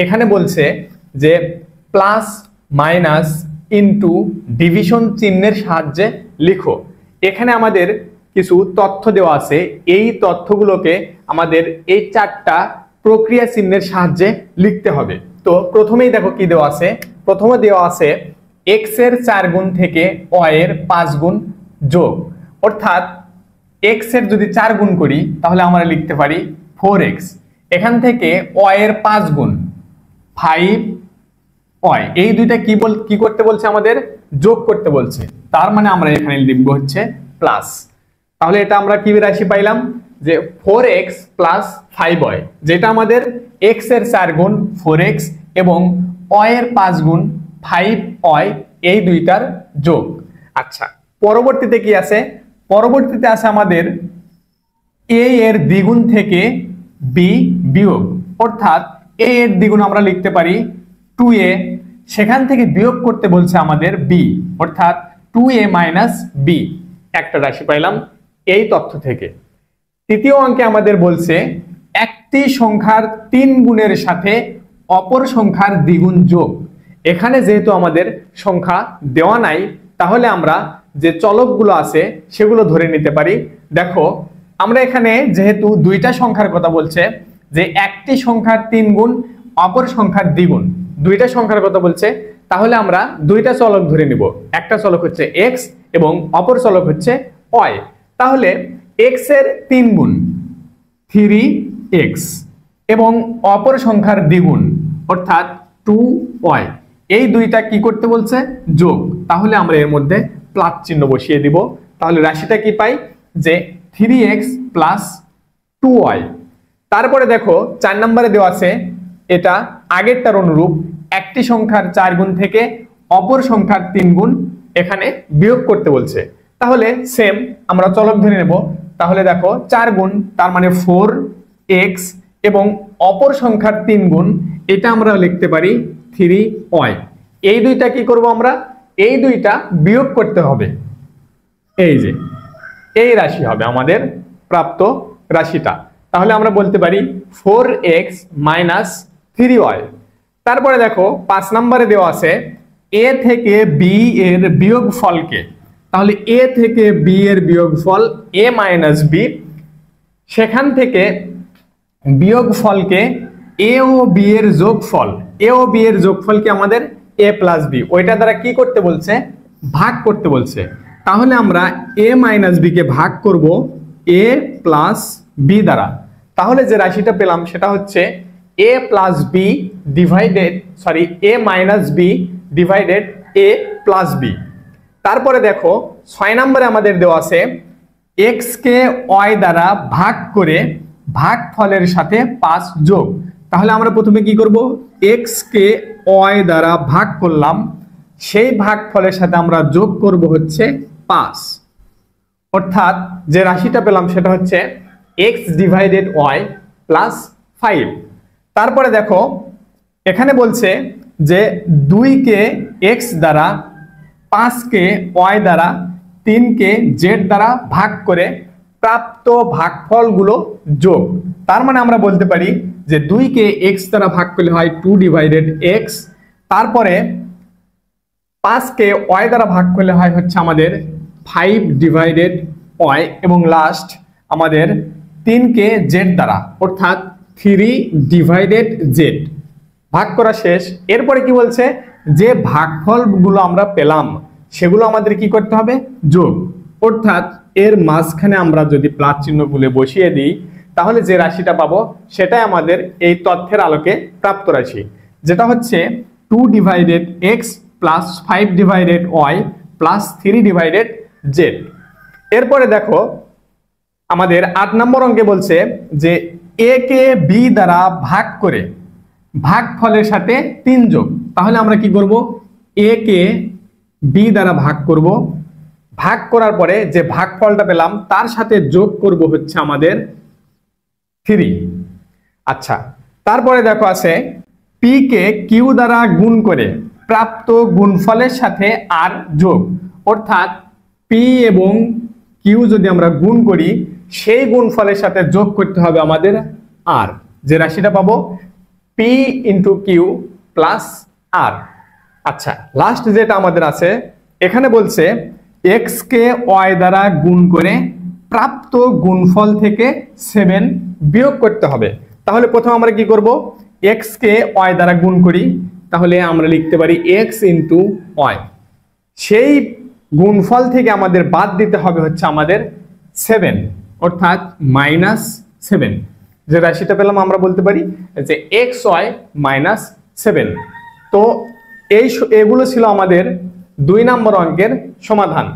এখানে বলছে যে প্লাস মাইনাস ইনটু ডিভিশন চিহ্নের সাহায্যে লিখো। এখানে আমাদের কিছু তথ্য দেওয়া আছে, এই তথ্যগুলোকে আমাদের এই চারটা প্রক্রিয়া চিহ্নের সাহায্যে লিখতে হবে। তো প্রথমেই দেখো কি দেওয়া আছে, প্রথমে দেওয়া আছে x এর 4 গুণ থেকে y এর 5 গুণ যোগ, অর্থাৎ x এর যদি 4 গুণ করি তাহলে আমরা লিখতে পারি 4x, এখান থেকে y এর 5 গুণ 5y, এই দুইটা কি করতে বলছে, আমাদের যোগ করতে বলছে, তার মানে আমরা এখানে লিখব হচ্ছে প্লাস। তাহলে এটা আমরা কি রাশি পাইলাম যে 4x প্লাস 5y, যেটা আমাদের x এর 4 গুণ 4x এবং y এর 5 গুণ 5y, এই দুইটার যোগ। আচ্ছা, পরবর্তীতে কি আছে, পরবর্তীতে আছে আমাদের a এর দ্বিগুণ থেকে b বিয়োগ, অর্থাৎ a এর দ্বিগুণ আমরা লিখতে পারি 2a, সেখান থেকে বিয়োগ করতে বলছে আমাদের b, অর্থাৎ 2a মাইনাস b, একটা রাশি পাইলাম এই তথ্য থেকে। তৃতীয় অঙ্কে আমাদের বলছে একটি সংখ্যার 3 গুণের সাথে অপর সংখ্যার দ্বিগুণ যোগ। এখানে যেহেতু আমাদের সংখ্যা দেওয়া নাই, তাহলে আমরা যে চলকগুলো আছে সেগুলো ধরে নিতে পারি। দেখো আমরা এখানে যেহেতু দুইটা সংখ্যার কথা বলছে, যে একটি সংখ্যার 3 গুণ অপর সংখ্যার দ্বিগুণ, দুইটা সংখ্যার কথা বলছে, তাহলে আমরা দুইটা চলক ধরে নিব। একটা চলক হচ্ছে x এবং অপর চলক হচ্ছে y। তাহলে x এর 3 গুণ 3x এবং অপর সংখ্যার দ্বিগুণ অর্থাৎ 2y, এই দুইটা কি করতে বলছে, যোগ। তাহলে আমরা এর মধ্যে প্লাস চিহ্ন বসিয়ে দিব। তাহলে রাশিটা কি পাই যে 3x প্লাস 2y। তারপরে দেখো 4 নম্বরে দেওয়া আছে, এটা আগেরটার অনুরূপ, একটি সংখ্যার 4 গুণ থেকে অপর সংখ্যার 3 গুণ এখানে বিয়োগ করতে বলছে। তাহলে সেম আমরা চলক ধরে নেব। তাহলে দেখো 4 গুণ তার মানে 4x এবং অপর সংখ্যার 3 গুণ, এটা আমরা লিখতে পারি 3y। এই দুইটা কি করব আমরা, এই দুইটা বিয়োগ করতে হবে, এই যে এই রাশি হবে আমাদের প্রাপ্ত রাশিটা। তাহলে আমরা বলতে পারি 4x মাইনাস 3y। তারপরে দেখো 5 নম্বরে দেওয়া আছে a থেকে b এর বিয়োগফলকে। তাহলে a থেকে b এর বিয়োগফল a মাইনাস b, সেখান থেকে বিয়োগফলকে a ও b এর যোগফল, a ও b এর যোগফলকে আমাদের a প্লাস b, ওইটা দ্বারা কি করতে বলছে, ভাগ করতে বলছে। তাহলে আমরা a মাইনাস b কে ভাগ করব a প্লাস b দ্বারা। তাহলে যে রাশিটা পেলাম সেটা হচ্ছে a plus b divided a minus b divided a plus b। তারপরে দেখো 6 নম্বরে আমাদের দেওয়া আছে x কে y দ্বারা ভাগ করে ভাগফলের সাথে 5 যোগ। তাহলে আমরা প্রথমে কি করব, x কে y দ্বারা ভাগ করলাম, সেই ভাগফলের সাথে আমরা যোগ করব হচ্ছে 5, অর্থাৎ যে রাশিটা পেলাম সেটা হচ্ছে x ডিভাইডেড y প্লাস 5। তারপরে দেখো এখানে বলছে যে 2 কে x দ্বারা, 5 কে y দ্বারা, 3 কে z দ্বারা ভাগ করে প্রাপ্ত ভাগফলগুলো যোগ। তার মানে আমরা বলতে পারি যে 2 কে x দ্বারা ভাগ করলে হয় 2 ডিভাইডেড x, তারপরে 5 কে y দ্বারা ভাগ করলে হয় হচ্ছে আমাদের 5 ডিভাইডেড y, এবং লাস্ট আমাদের 3 কে z দ্বারা, অর্থাৎ 3 ডিভাইডেড z। ভাগ করা শেষ। এরপরে কি বলছে, যে ভাগফলগুলো আমরা পেলাম সেগুলো আমাদের কি করতে হবে, যোগ, অর্থাৎ এর মাঝখানে আমরা যদি প্লাস চিহ্নগুলো বসিয়ে দিই তাহলে যে রাশিটা পাবো সেটাই আমাদের এই তথ্যের আলোকে প্রাপ্ত রাশি, যেটা হচ্ছে 2 divided x plus 5 divided y plus 3 divided z। এরপরে দেখো আমাদের 8 নম্বর অঙ্কে বলছে যে a কে b দ্বারা ভাগ করে ভাগফলের সাথে 3 যোগ। তাহলে আমরা কি করব, a কে b দ্বারা ভাগ করব, ভাগ করার পরে যে ভাগফলটা পেলাম তার সাথে যোগ করব হচ্ছে আমাদের 3। আচ্ছা, তারপরে দেখো আছে p কে q দ্বারা গুণ করে প্রাপ্ত গুণফলের সাথে r যোগ, অর্থাৎ p এবং q যদি আমরা গুণ করি সেই গুণফলের সাথে যোগ করতে হবে আমাদের r। যে রাশিটা পাবো p P into Q plus R. আচ্ছা, লাস্ট যেটা আমাদের আছে এখানে বলছে এক্স কে ওয়াই দ্বারা গুণ করে প্রাপ্ত গুণফল থেকে 7 বিয়োগ করতে হবে। তাহলে প্রথমে আমরা কি করব, এক্স কে ওয়াই দ্বারা গুণ করি, তাহলে আমরা লিখতে পারি এক্স ইন্টু ওয়াই। সেই গুণফল থেকে আমাদের বাদ দিতে হবে হচ্ছে আমাদের 7, অর্থাৎ -7। যে রাশিটা পেলাম আমরা বলতে পারি যে এক্স ওয়াই -7। তো এগুলো ছিল আমাদের 2 নম্বর অঙ্কের সমাধান।